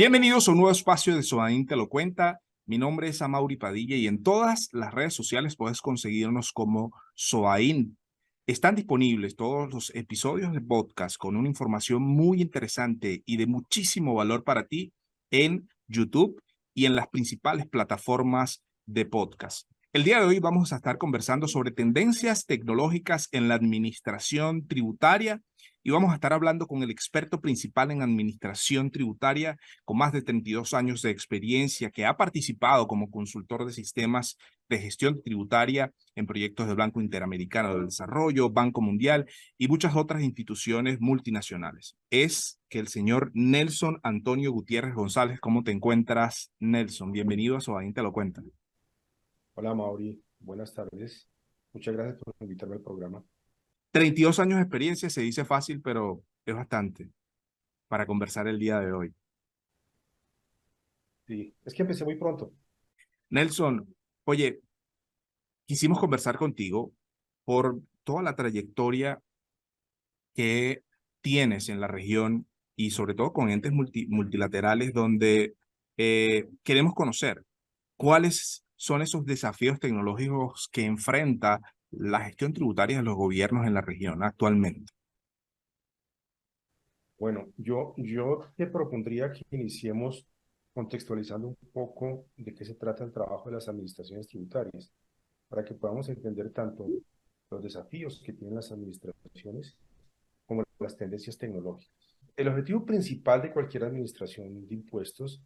Bienvenidos a un nuevo espacio de Sobaín Te Lo Cuenta. Mi nombre es Amaury Padilla y en todas las redes sociales puedes conseguirnos como Sobaín. Están disponibles todos los episodios de podcast con una información muy interesante y de muchísimo valor para ti en YouTube y en las principales plataformas de podcast. El día de hoy vamos a estar conversando sobre tendencias tecnológicas en la administración tributaria y vamos a estar hablando con el experto principal en administración tributaria con más de 32 años de experiencia, que ha participado como consultor de sistemas de gestión tributaria en proyectos de Banco Interamericano de Desarrollo, Banco Mundial y muchas otras instituciones multinacionales. Es que el señor Nelson Antonio Gutiérrez González. ¿Cómo te encuentras, Nelson? Bienvenido a Sobaín Te Lo Cuenta. Hola Mauri, buenas tardes. Muchas gracias por invitarme al programa. 32 años de experiencia se dice fácil, pero es bastante para conversar el día de hoy. Sí, es que empecé muy pronto. Nelson, oye, quisimos conversar contigo por toda la trayectoria que tienes en la región y sobre todo con entes multilaterales donde queremos conocer cuáles son esos desafíos tecnológicos que enfrenta la gestión tributaria de los gobiernos en la región actualmente. Bueno, yo te propondría que iniciemos contextualizando un poco de qué se trata el trabajo de las administraciones tributarias, para que podamos entender tanto los desafíos que tienen las administraciones como las tendencias tecnológicas. El objetivo principal de cualquier administración de impuestos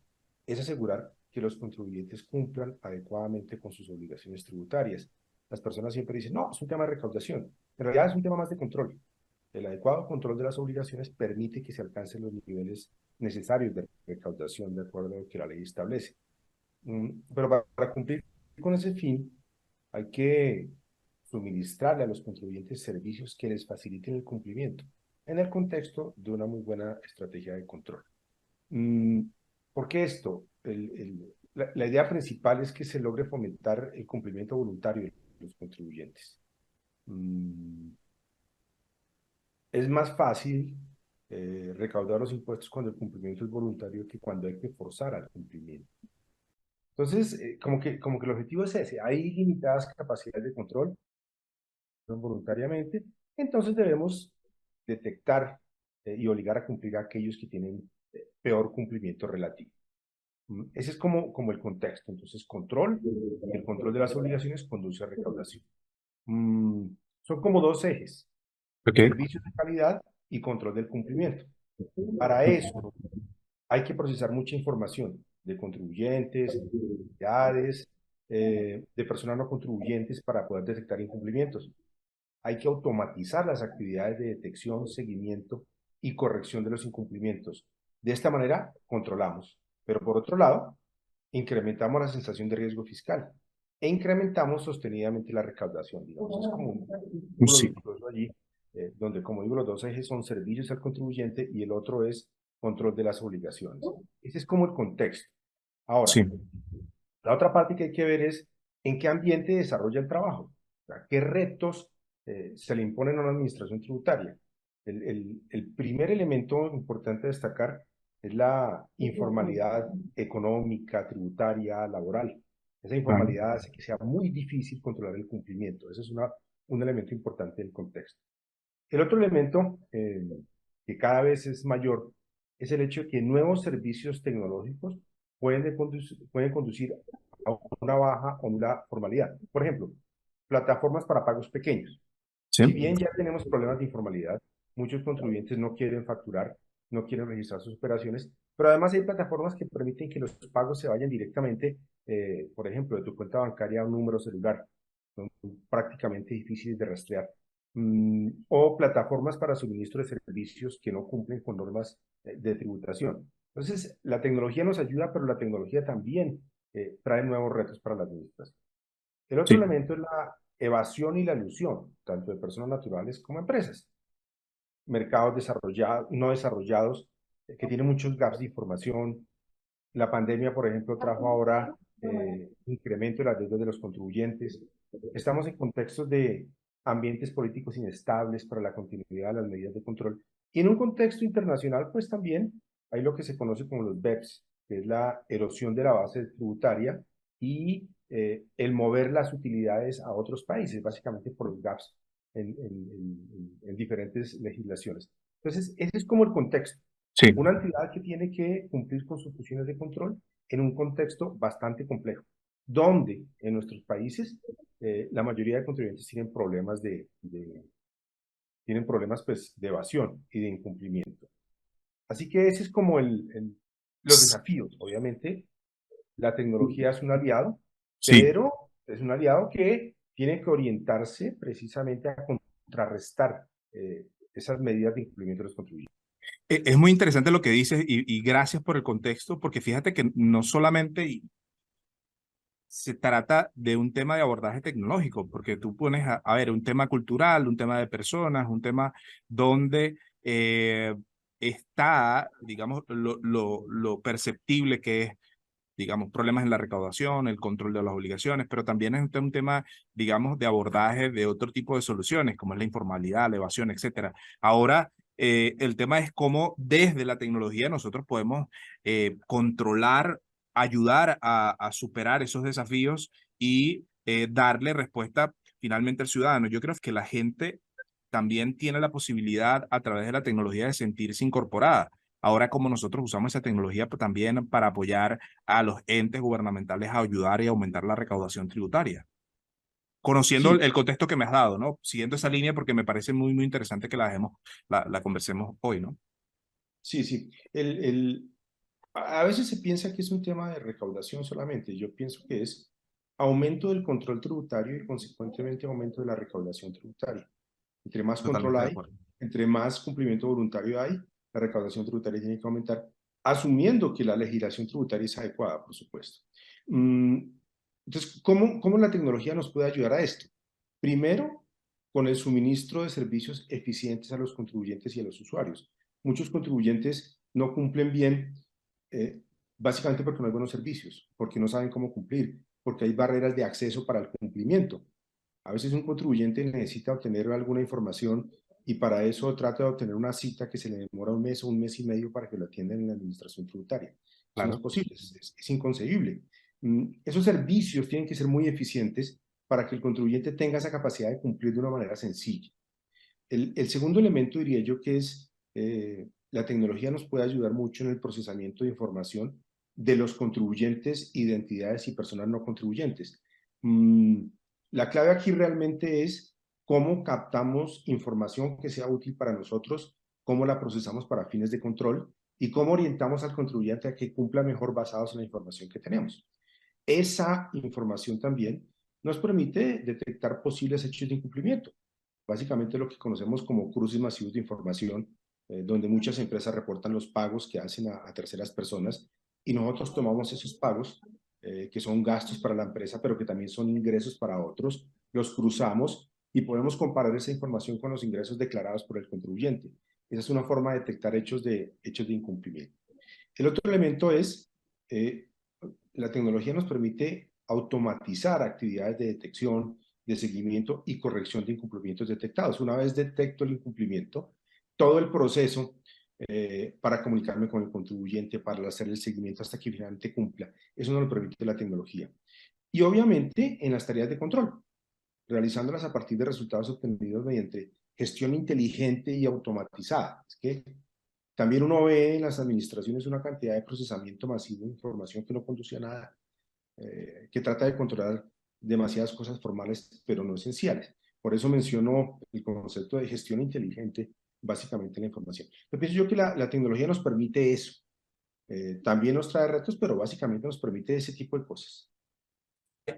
es asegurar que los contribuyentes cumplan adecuadamente con sus obligaciones tributarias. Las personas siempre dicen, no, es un tema de recaudación. En realidad es un tema más de control. El adecuado control de las obligaciones permite que se alcancen los niveles necesarios de recaudación de acuerdo a lo que la ley establece. Pero para cumplir con ese fin, hay que suministrarle a los contribuyentes servicios que les faciliten el cumplimiento en el contexto de una muy buena estrategia de control. Mm, ¿Por qué esto? La idea principal es que se logre fomentar el cumplimiento voluntario de los contribuyentes. Mm, Es más fácil recaudar los impuestos cuando el cumplimiento es voluntario que cuando hay que forzar al cumplimiento. Entonces, como que el objetivo es ese. Hay limitadas capacidades de control voluntariamente, entonces debemos detectar y obligar a cumplir a aquellos que tienen peor cumplimiento relativo. Ese es como el contexto. Entonces, control y el control de las obligaciones conduce a recaudación. Mm, Son como dos ejes, Okay. servicios de calidad y control del cumplimiento. Para eso hay que procesar mucha información de contribuyentes, entidades, de personas no contribuyentes para poder detectar incumplimientos. Hay que automatizar las actividades de detección, seguimiento y corrección de los incumplimientos. De esta manera, controlamos. Pero por otro lado, incrementamos la sensación de riesgo fiscal e incrementamos sostenidamente la recaudación. Digamos, es como un círculo Sí, virtuoso allí, donde, como digo, los dos ejes son servicios al contribuyente y el otro es control de las obligaciones. Ese es como el contexto. Ahora, sí. la otra parte que hay que ver es en qué ambiente desarrolla el trabajo, o sea, qué retos se le imponen a una administración tributaria. El primer elemento importante a destacar es la informalidad económica, tributaria, laboral. Esa Ah, informalidad hace que sea muy difícil controlar el cumplimiento. Ese es un elemento importante del contexto. El otro elemento que cada vez es mayor es el hecho de que nuevos servicios tecnológicos pueden conducir a una baja o nula formalidad. Por ejemplo, plataformas para pagos pequeños. sí. Si bien ya tenemos problemas de informalidad, muchos contribuyentes no quieren facturar, no quieren registrar sus operaciones, pero además hay plataformas que permiten que los pagos se vayan directamente, por ejemplo, de tu cuenta bancaria a un número celular. Son prácticamente difíciles de rastrear. O plataformas para suministro de servicios que no cumplen con normas de tributación. Entonces, la tecnología nos ayuda, pero la tecnología también trae nuevos retos para la administración. El otro Sí. elemento es la evasión y la elusión, tanto de personas naturales como empresas. Mercados desarrollados, no desarrollados, que tienen muchos gaps de información. La pandemia, por ejemplo, trajo ahora incremento de las deudas de los contribuyentes. Estamos en contextos de ambientes políticos inestables para la continuidad de las medidas de control. Y en un contexto internacional, pues también hay lo que se conoce como los BEPS, que es la erosión de la base tributaria y el mover las utilidades a otros países, básicamente por los gaps en diferentes legislaciones. Entonces, ese es como el contexto. Sí. Una entidad que tiene que cumplir con sus funciones de control en un contexto bastante complejo, donde en nuestros países la mayoría de contribuyentes tienen problemas tienen problemas pues, de evasión y de incumplimiento. Así que ese es como los desafíos. Obviamente, la tecnología es un aliado, Sí. pero es un aliado que tiene que orientarse precisamente a contrarrestar esas medidas de incumplimiento de los contribuyentes. Es muy interesante lo que dices y gracias por el contexto, porque fíjate que no solamente se trata de un tema de abordaje tecnológico, porque tú pones a ver un tema cultural, un tema de personas, un tema donde está, digamos, lo perceptible que es, digamos, problemas en la recaudación, el control de las obligaciones, pero también es un tema, digamos, de abordaje de otro tipo de soluciones, como es la informalidad, la evasión, etcétera. Ahora, el tema es cómo desde la tecnología nosotros podemos controlar, ayudar a superar esos desafíos y darle respuesta finalmente al ciudadano. Yo creo que la gente también tiene la posibilidad a través de la tecnología de sentirse incorporada. Ahora, como nosotros usamos esa tecnología pues, también para apoyar a los entes gubernamentales a ayudar y aumentar la recaudación tributaria. Conociendo Sí, el contexto que me has dado, ¿no? Siguiendo esa línea porque me parece muy, muy interesante que la dejemos, la conversemos hoy, ¿no? sí, sí. A veces se piensa que es un tema de recaudación solamente. Yo pienso que es aumento del control tributario y consecuentemente aumento de la recaudación tributaria. Entre más control Totalmente de hay, acuerdo. entre más cumplimiento voluntario hay, la recaudación tributaria tiene que aumentar, asumiendo que la legislación tributaria es adecuada, por supuesto. Mm, Entonces, ¿cómo la tecnología nos puede ayudar a esto? Primero, con el suministro de servicios eficientes a los contribuyentes y a los usuarios. Muchos contribuyentes no cumplen bien, eh, básicamente porque no hay buenos servicios, porque no saben cómo cumplir, porque hay barreras de acceso para el cumplimiento. A veces un contribuyente necesita obtener alguna información y para eso trata de obtener una cita que se le demora un mes o un mes y medio para que lo atiendan en la administración tributaria. Eso no es Claro. posible, es inconcebible. Esos servicios tienen que ser muy eficientes para que el contribuyente tenga esa capacidad de cumplir de una manera sencilla. El segundo elemento diría yo que es la tecnología nos puede ayudar mucho en el procesamiento de información de los contribuyentes, identidades y personas no contribuyentes. Mm, la clave aquí realmente es cómo captamos información que sea útil para nosotros, cómo la procesamos para fines de control y cómo orientamos al contribuyente a que cumpla mejor basados en la información que tenemos. Esa información también nos permite detectar posibles hechos de incumplimiento, básicamente lo que conocemos como cruces masivos de información, donde muchas empresas reportan los pagos que hacen a terceras personas y nosotros tomamos esos pagos, que son gastos para la empresa, pero que también son ingresos para otros, los cruzamos y podemos comparar esa información con los ingresos declarados por el contribuyente. Esa es una forma de detectar hechos de incumplimiento. El otro elemento es, eh, la tecnología nos permite automatizar actividades de detección, de seguimiento y corrección de incumplimientos detectados. Una vez detecto el incumplimiento, todo el proceso para comunicarme con el contribuyente, para hacer el seguimiento hasta que finalmente cumpla, eso nos lo permite la tecnología. Y obviamente en las tareas de control, realizándolas a partir de resultados obtenidos mediante gestión inteligente y automatizada. Es que también uno ve en las administraciones una cantidad de procesamiento masivo de información que no conduce a nada, que trata de controlar demasiadas cosas formales, pero no esenciales. Por eso menciono el concepto de gestión inteligente, básicamente la información. Yo pienso yo que la tecnología nos permite eso. También nos trae retos, pero básicamente nos permite ese tipo de cosas.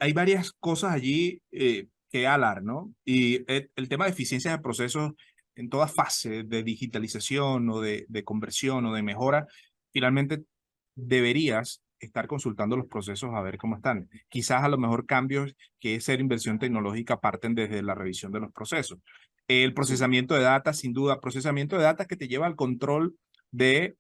Hay varias cosas allí que hablar, ¿no? Y el tema de eficiencia de procesos en toda fase de digitalización o de conversión o de mejora, finalmente deberías estar consultando los procesos a ver cómo están. Quizás a lo mejor cambios que es ser inversión tecnológica parten desde la revisión de los procesos. El Sí, procesamiento de datos, sin duda, procesamiento de datos que te lleva al control de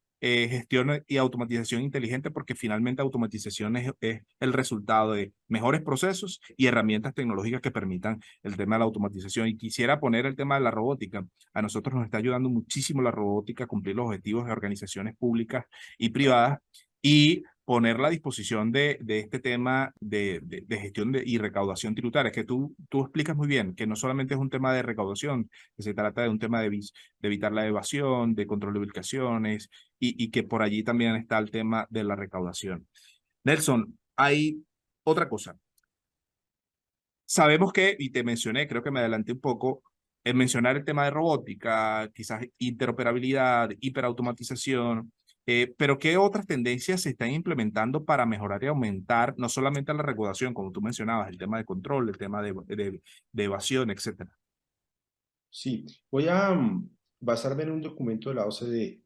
gestión y automatización inteligente, porque finalmente automatización es el resultado de mejores procesos y herramientas tecnológicas que permitan el tema de la automatización. Y quisiera poner el tema de la robótica. A nosotros nos está ayudando muchísimo la robótica a cumplir los objetivos de organizaciones públicas y privadas, y ponerla a disposición de este tema de gestión y recaudación tributaria, que tú explicas muy bien, que no solamente es un tema de recaudación, que se trata de un tema de evitar la evasión, de control de ubicaciones, y que por allí también está el tema de la recaudación. Nelson, hay otra cosa. Sabemos que, y te mencioné, creo que me adelanté un poco, en mencionar el tema de robótica, quizás interoperabilidad, hiperautomatización, pero ¿qué otras tendencias se están implementando para mejorar y aumentar no solamente la regulación, como tú mencionabas, el tema de control, el tema de evasión, etcétera? Sí, voy a basarme en un documento de la OCDE.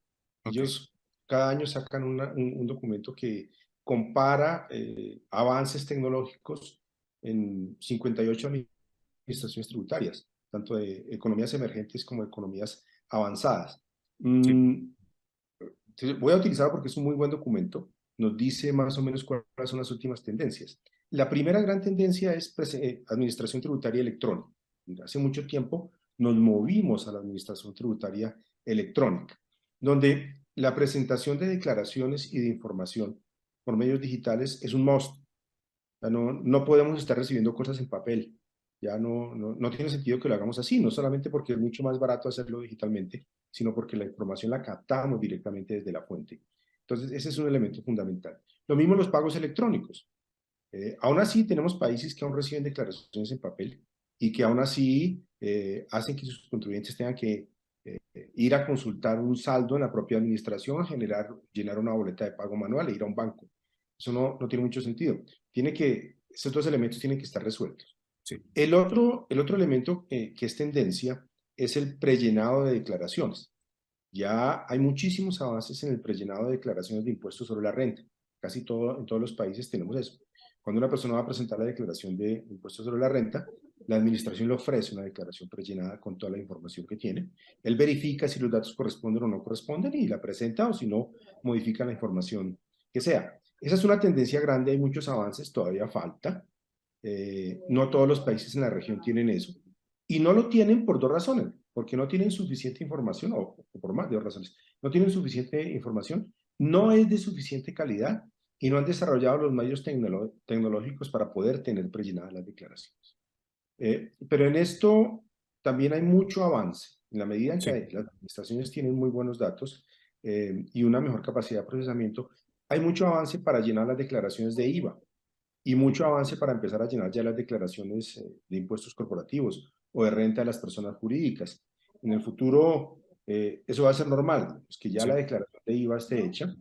Ok, Ellos cada año sacan un documento que compara avances tecnológicos en 58 administraciones tributarias, tanto de economías emergentes como de economías avanzadas. sí, Mm, Voy a utilizarlo porque es un muy buen documento. Nos dice más o menos cuáles son las últimas tendencias. La primera gran tendencia es administración tributaria electrónica. Hace mucho tiempo nos movimos a la administración tributaria electrónica, donde la presentación de declaraciones y de información por medios digitales es un must. No podemos estar recibiendo cosas en papel. Ya no tiene sentido que lo hagamos así, no solamente porque es mucho más barato hacerlo digitalmente, sino porque la información la captamos directamente desde la fuente. Entonces, ese es un elemento fundamental. Lo mismo los pagos electrónicos. Aún así, tenemos países que aún reciben declaraciones en papel y que aún así hacen que sus contribuyentes tengan que ir a consultar un saldo en la propia administración, llenar una boleta de pago manual e ir a un banco. Eso no tiene mucho sentido. Estos dos elementos tienen que estar resueltos. sí, El otro elemento que es tendencia es el prellenado de declaraciones. Ya hay muchísimos avances en el prellenado de declaraciones de impuestos sobre la renta. En todos los países tenemos eso. Cuando una persona va a presentar la declaración de impuestos sobre la renta, la administración le ofrece una declaración prellenada con toda la información que tiene. Él verifica si los datos corresponden o no corresponden y la presenta, o si no, modifica la información que sea. Esa es una tendencia grande, hay muchos avances, todavía falta. No todos los países en la región tienen eso. Y no lo tienen por dos razones, porque no tienen suficiente información, o por más de dos razones. No tienen suficiente información, no es de suficiente calidad y no han desarrollado los medios tecnológicos para poder tener prellenadas las declaraciones. Pero en esto también hay mucho avance. En la medida en sí. que las administraciones tienen muy buenos datos y una mejor capacidad de procesamiento, hay mucho avance para llenar las declaraciones de IVA y mucho avance para empezar a llenar ya las declaraciones de impuestos corporativos o de renta de las personas jurídicas. En el futuro, eso va a ser normal, pues que ya la Sí. declaración de IVA esté hecha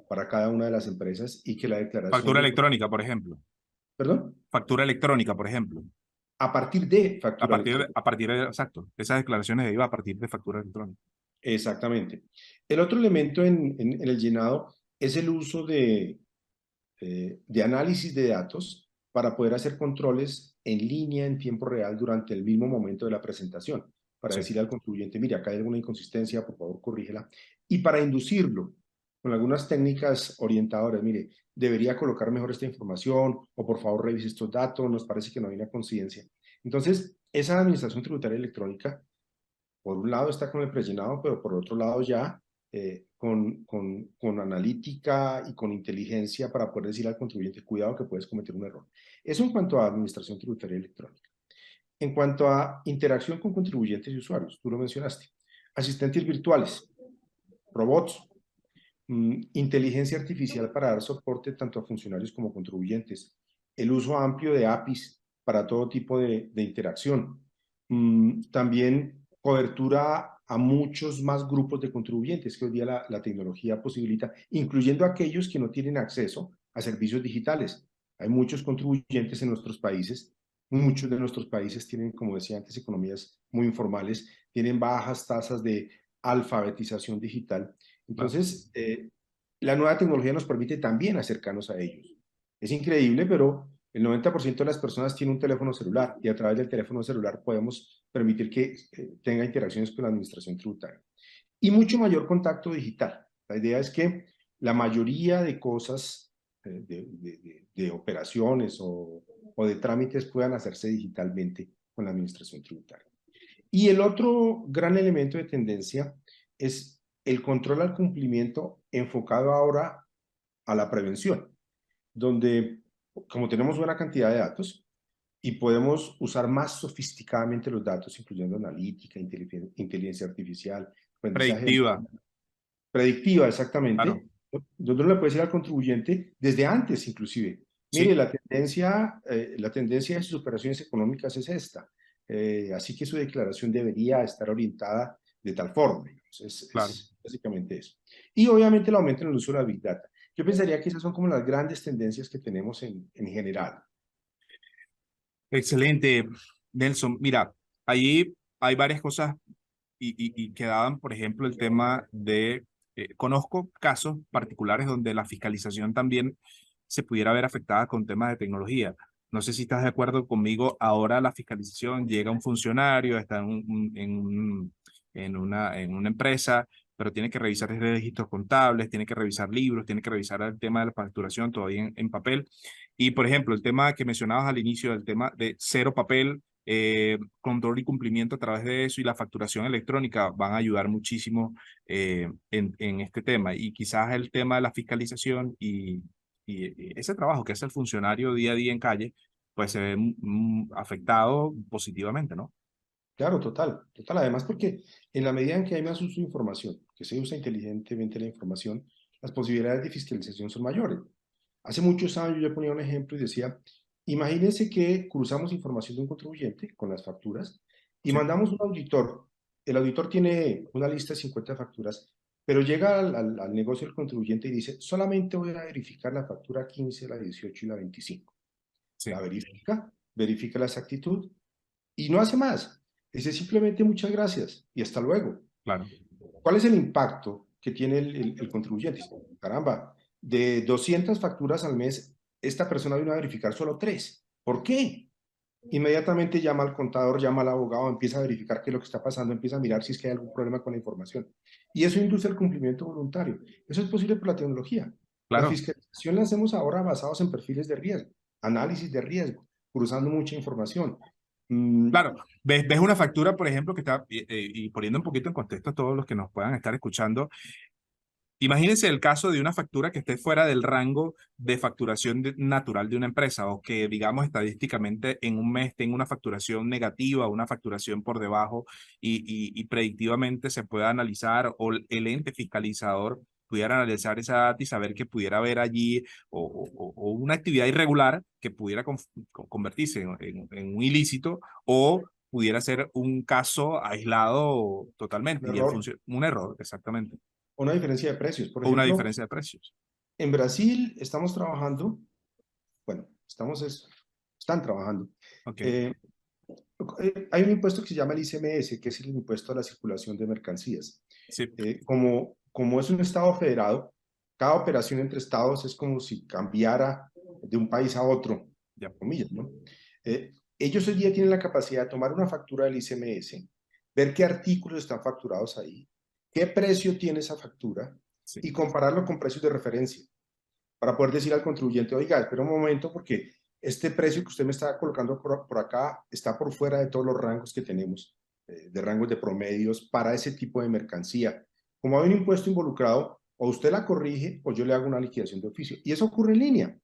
para cada una de las empresas y que la declaración Factura de impuestos, electrónica, por ejemplo. perdón, Factura electrónica, por ejemplo. a partir de factura electrónica. Exacto, esas declaraciones de IVA a partir de factura electrónica. Exactamente. El otro elemento en el llenado es el uso de análisis de datos para poder hacer controles en línea en tiempo real durante el mismo momento de la presentación, para Sí, decirle al contribuyente, mire, acá hay alguna inconsistencia, por favor, corrígela, y para inducirlo con algunas técnicas orientadoras, mire, debería colocar mejor esta información, o por favor revise estos datos, nos parece que no hay una coincidencia. Entonces, esa administración tributaria electrónica por un lado está con el prellenado, pero por otro lado ya con analítica y con inteligencia para poder decir al contribuyente, cuidado que puedes cometer un error. Eso en cuanto a administración tributaria electrónica. En cuanto a interacción con contribuyentes y usuarios, tú lo mencionaste. Asistentes virtuales, robots, inteligencia artificial para dar soporte tanto a funcionarios como contribuyentes, el uso amplio de APIs para todo tipo de interacción, también cobertura a muchos más grupos de contribuyentes que hoy día la tecnología posibilita, incluyendo aquellos que no tienen acceso a servicios digitales. Hay muchos contribuyentes en nuestros países, muchos de nuestros países tienen, como decía antes, economías muy informales, tienen bajas tasas de alfabetización digital. claro. Entonces, la nueva tecnología nos permite también acercarnos a ellos. Es increíble, pero el 90% de las personas tiene un teléfono celular y a través del teléfono celular podemos permitir que tenga interacciones con la administración tributaria. Y mucho mayor contacto digital. La idea es que la mayoría de cosas, de operaciones o de trámites puedan hacerse digitalmente con la administración tributaria. Y el otro gran elemento de tendencia es el control al cumplimiento enfocado ahora a la prevención, donde como tenemos buena cantidad de datos y podemos usar más sofisticadamente los datos, incluyendo analítica, inteligencia artificial, aprendizaje Predictiva, predictiva, claro. exactamente, donde uno le puede decir al contribuyente desde antes inclusive, mire, Sí, la tendencia de sus operaciones económicas es esta, así que su declaración debería estar orientada de tal forma. Digamos. claro. Es básicamente eso. Y obviamente el aumento en el uso de la Big Data. Yo pensaría que esas son como las grandes tendencias que tenemos en general. Excelente, Nelson. Mira, ahí hay varias cosas y quedaban, por ejemplo, el tema de, conozco casos particulares donde la fiscalización también se pudiera ver afectada con temas de tecnología. No sé si estás de acuerdo conmigo, ahora la fiscalización llega un funcionario, está en una empresa, pero tiene que revisar registros contables, tiene que revisar libros, tiene que revisar el tema de la facturación todavía en papel. Y, por ejemplo, el tema que mencionabas al inicio, el tema de cero papel, control y cumplimiento a través de eso y la facturación electrónica van a ayudar muchísimo en este tema. Y quizás el tema de la fiscalización y ese trabajo que hace el funcionario día a día en calle, pues se ve afectado positivamente, ¿no? Claro, total, total. Además, porque en la medida en que hay más uso de información, que se usa inteligentemente la información, las posibilidades de fiscalización son mayores. Hace muchos años yo ponía un ejemplo y decía, imagínense que cruzamos información de un contribuyente con las facturas y Sí, mandamos un auditor. El auditor tiene una lista de 50 facturas, pero llega al negocio del contribuyente y dice, solamente voy a verificar la factura 15, la 18 y la 25. La sí, verifica, verifica la exactitud y no hace más. Dice simplemente muchas gracias y hasta luego. claro. ¿Cuál es el impacto que tiene el contribuyente? Caramba, de 200 facturas al mes, esta persona vino a verificar solo 3. ¿Por qué? Inmediatamente llama al contador, llama al abogado, empieza a verificar qué es lo que está pasando, empieza a mirar si es que hay algún problema con la información. Y eso induce el cumplimiento voluntario. Eso es posible por la tecnología. La Claro. fiscalización la hacemos ahora basados en perfiles de riesgo, análisis de riesgo, cruzando mucha información. Mm, Claro, ves una factura, por ejemplo, que está, y poniendo un poquito en contexto a todos los que nos puedan estar escuchando, imagínense el caso de una factura que esté fuera del rango de facturación natural de una empresa o que, digamos, estadísticamente en un mes tenga una facturación negativa, una facturación por debajo y predictivamente se pueda analizar o el ente fiscalizador pudiera analizar esa data y saber que pudiera haber allí o una actividad irregular que pudiera convertirse en un ilícito o pudiera ser un caso aislado un totalmente y error un error, exactamente, o una diferencia de precios. Por o una ejemplo, diferencia de precios. en Brasil estamos trabajando, bueno, están trabajando. Ok, eh, Hay un impuesto que se llama el ICMS, que es el impuesto a la circulación de mercancías. sí, Como es un estado federado, cada operación entre estados es como si cambiara de un país a otro, ya, comillas, ¿no? Ellos hoy día tienen la capacidad de tomar una factura del ICMS, ver qué artículos están facturados ahí, qué precio tiene esa factura sí. y compararlo con precios de referencia para poder decir al contribuyente, oiga, espera un momento porque este precio que usted me está colocando por acá está por fuera de todos los rangos que tenemos, de rangos de promedios para ese tipo de mercancía. Como hay un impuesto involucrado, o usted la corrige o yo le hago una liquidación de oficio. Y eso ocurre en línea,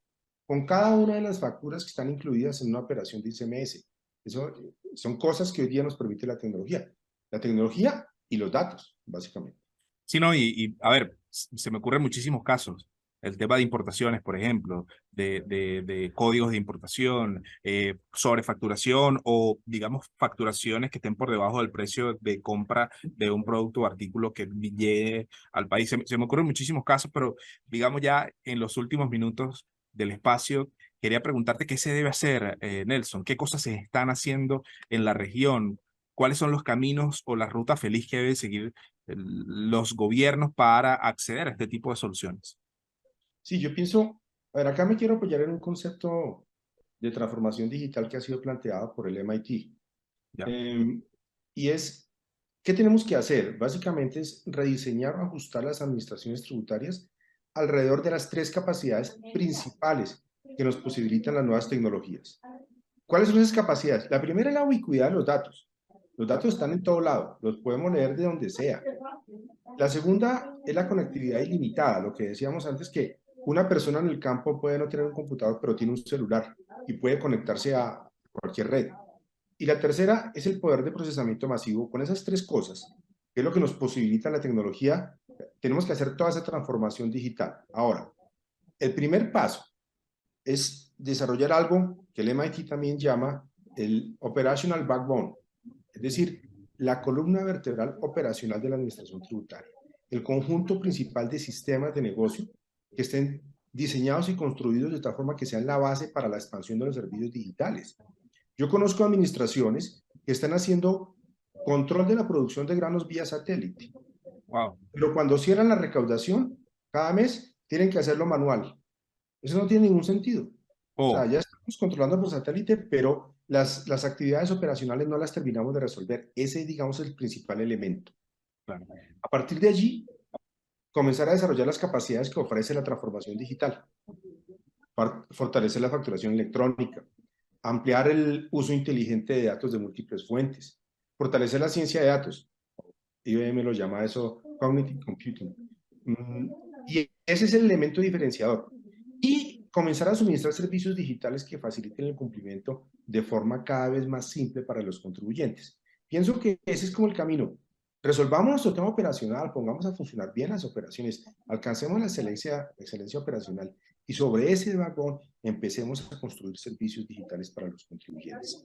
con cada una de las facturas que están incluidas en una operación de ICMS. Eso son cosas que hoy día nos permite la tecnología. La tecnología y los datos, básicamente. Sí, no, a ver, se me ocurren muchísimos casos. El tema de importaciones, por ejemplo, de códigos de importación, sobrefacturación o, digamos, facturaciones que estén por debajo del precio de compra de un producto o artículo que llegue al país. Se me ocurren muchísimos casos, pero, digamos, ya en los últimos minutos del espacio, quería preguntarte qué se debe hacer, Nelson, qué cosas se están haciendo en la región, cuáles son los caminos o la ruta feliz que debe seguir los gobiernos para acceder a este tipo de soluciones. Sí, yo pienso, a ver, acá me quiero apoyar en un concepto de transformación digital que ha sido planteado por el MIT. ¿Ya? Eh, y es, ¿Qué tenemos que hacer? Básicamente es rediseñar o ajustar las administraciones tributarias alrededor de las tres capacidades principales que nos posibilitan las nuevas tecnologías. ¿Cuáles son esas capacidades? La primera es la ubicuidad de los datos. Los datos están en todo lado, los podemos leer de donde sea. La segunda es la conectividad ilimitada, lo que decíamos antes, que una persona en el campo puede no tener un computador, pero tiene un celular y puede conectarse a cualquier red. Y la tercera es el poder de procesamiento masivo. Con esas tres cosas, que es lo que nos posibilita la tecnología, tenemos que hacer toda esa transformación digital. Ahora, el primer paso es desarrollar algo que el MIT también llama el Operational Backbone, es decir, la columna vertebral operacional de la administración tributaria, el conjunto principal de sistemas de negocio que estén diseñados y construidos de tal forma que sean la base para la expansión de los servicios digitales. Yo conozco administraciones que están haciendo control de la producción de granos vía satélite, Wow. pero cuando cierran la recaudación, cada mes tienen que hacerlo manual. Eso no tiene ningún sentido. O sea, Oh, ya estamos controlando por satélite, pero las actividades operacionales no las terminamos de resolver. Ese, digamos, es el principal elemento. claro. A partir de allí, comenzar a desarrollar las capacidades que ofrece la transformación digital, fortalecer la facturación electrónica, ampliar el uso inteligente de datos de múltiples fuentes, fortalecer la ciencia de datos. IBM lo llama eso Cognitive Computing. Y ese es el elemento diferenciador. Y comenzar a suministrar servicios digitales que faciliten el cumplimiento de forma cada vez más simple para los contribuyentes. Pienso que ese es como el camino. Resolvamos nuestro tema operacional, pongamos a funcionar bien las operaciones, alcancemos la excelencia operacional y sobre ese vagón empecemos a construir servicios digitales para los contribuyentes.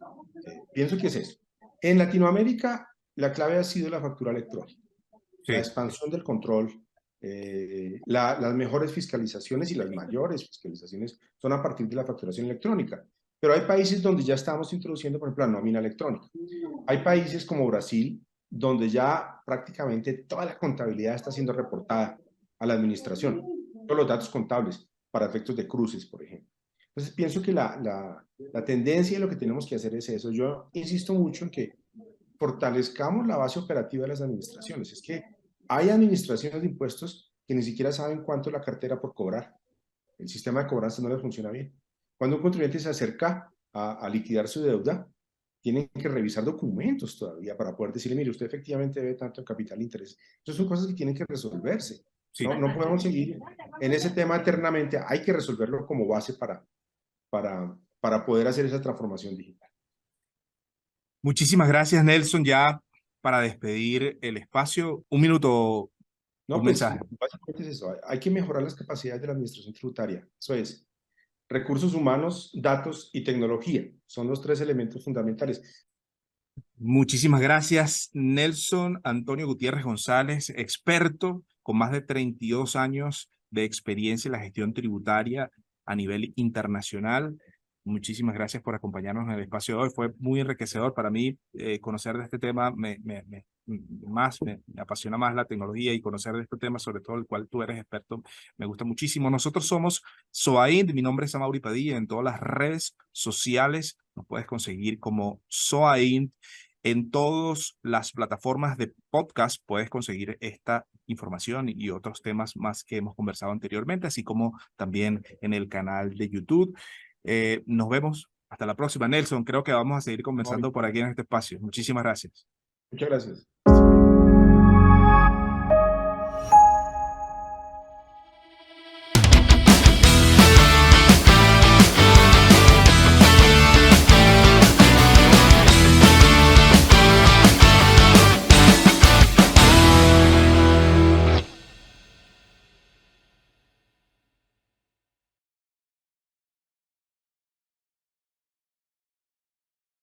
Pienso que es eso. En Latinoamérica, la clave ha sido la factura electrónica, la Sí. expansión del control, las mejores fiscalizaciones y las mayores fiscalizaciones son a partir de la facturación electrónica. Pero hay países donde ya estamos introduciendo, por ejemplo, la nómina electrónica. Hay países como Brasil, donde ya prácticamente toda la contabilidad está siendo reportada a la administración, todos los datos contables para efectos de cruces, por ejemplo. Entonces, pienso que la tendencia y lo que tenemos que hacer es eso. Yo insisto mucho en que fortalezcamos la base operativa de las administraciones. Es que hay administraciones de impuestos que ni siquiera saben cuánto es la cartera por cobrar. El sistema de cobranza no les funciona bien. Cuando un contribuyente se acerca a liquidar su deuda, tienen que revisar documentos todavía para poder decirle, mire, usted efectivamente debe tanto en capital e interés. Entonces son cosas que tienen que resolverse. Sí. No podemos seguir en ese tema eternamente. Hay que resolverlo como base para poder hacer esa transformación digital. Muchísimas gracias, Nelson. Ya para despedir el espacio, un minuto, No, un pues mensaje. básicamente es eso. Hay que mejorar las capacidades de la administración tributaria. Eso es, recursos humanos, datos y tecnología. Son los tres elementos fundamentales. Muchísimas gracias, Nelson Antonio Gutiérrez González, experto con más de 32 años de experiencia en la gestión tributaria a nivel internacional. Muchísimas gracias por acompañarnos en el espacio de hoy. Fue muy enriquecedor para mí conocer de este tema. Me apasiona más la tecnología y conocer de este tema, sobre todo el cual tú eres experto, me gusta muchísimo. Nosotros somos SOAINT, mi nombre es Amaury Padilla, en todas las redes sociales nos puedes conseguir como SOAINT. En todas las plataformas de podcast puedes conseguir esta información y otros temas más que hemos conversado anteriormente, así como también en el canal de YouTube. Nos vemos hasta la próxima, Nelson. Creo que vamos a seguir conversando por aquí en este espacio. Muchísimas gracias. Muchas gracias.